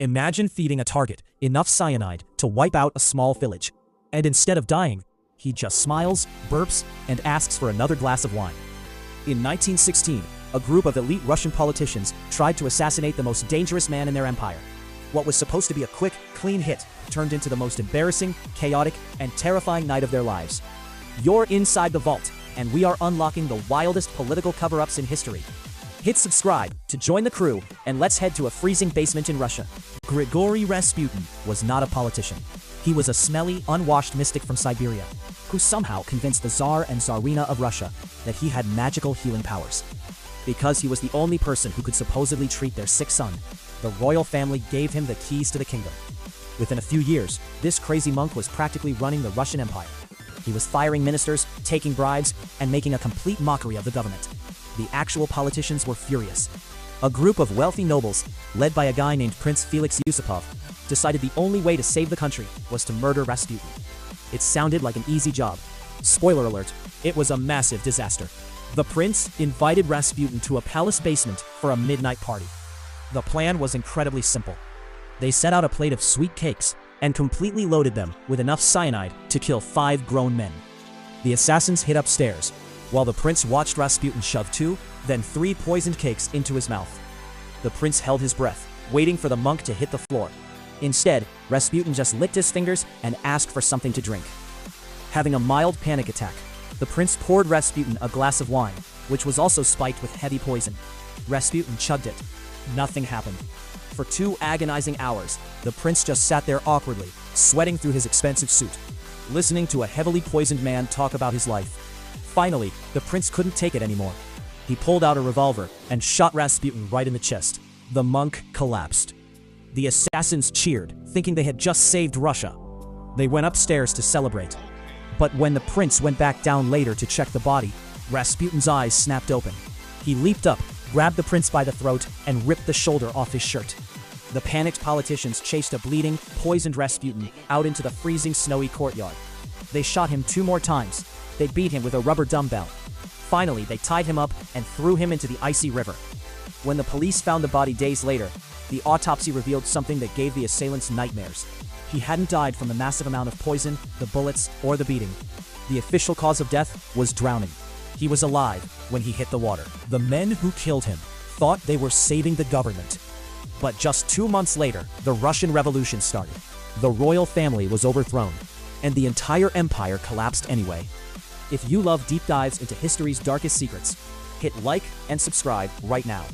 Imagine feeding a target enough cyanide to wipe out a small village. And instead of dying, he just smiles, burps, and asks for another glass of wine. In 1916, a group of elite Russian politicians tried to assassinate the most dangerous man in their empire. What was supposed to be a quick, clean hit turned into the most embarrassing, chaotic, and terrifying night of their lives. You're inside the vault, and we are unlocking the wildest political cover-ups in history. Hit subscribe to join the crew, and let's head to a freezing basement in Russia. Grigori Rasputin was not a politician. He was a smelly, unwashed mystic from Siberia, who somehow convinced the Tsar and Tsarina of Russia that he had magical healing powers. Because he was the only person who could supposedly treat their sick son, the royal family gave him the keys to the kingdom. Within a few years, this crazy monk was practically running the Russian Empire. He was firing ministers, taking bribes, and making a complete mockery of the government. The actual politicians were furious. A group of wealthy nobles, led by a guy named Prince Felix Yusupov, decided the only way to save the country was to murder Rasputin. It sounded like an easy job. Spoiler alert, it was a massive disaster. The prince invited Rasputin to a palace basement for a midnight party. The plan was incredibly simple. They set out a plate of sweet cakes and completely loaded them with enough cyanide to kill 5 grown men. The assassins hid upstairs, while the prince watched Rasputin shove 2, then 3 poisoned cakes into his mouth. The prince held his breath, waiting for the monk to hit the floor. Instead, Rasputin just licked his fingers and asked for something to drink. Having a mild panic attack, the prince poured Rasputin a glass of wine, which was also spiked with heavy poison. Rasputin chugged it. Nothing happened. For 2 agonizing hours, the prince just sat there awkwardly, sweating through his expensive suit, listening to a heavily poisoned man talk about his life. Finally, the prince couldn't take it anymore. He pulled out a revolver and shot Rasputin right in the chest. The monk collapsed. The assassins cheered, thinking they had just saved Russia. They went upstairs to celebrate. But when the prince went back down later to check the body, Rasputin's eyes snapped open. He leaped up, grabbed the prince by the throat, and ripped the shoulder off his shirt. The panicked politicians chased a bleeding, poisoned Rasputin out into the freezing, snowy courtyard. They shot him 2 more times. They beat him with a rubber dumbbell. Finally, they tied him up and threw him into the icy river. When the police found the body days later, the autopsy revealed something that gave the assailants nightmares. He hadn't died from the massive amount of poison, the bullets, or the beating. The official cause of death was drowning. He was alive when he hit the water. The men who killed him thought they were saving the government. But just 2 months later, the Russian Revolution started. The royal family was overthrown, and the entire empire collapsed anyway. If you love deep dives into history's darkest secrets, hit like and subscribe right now.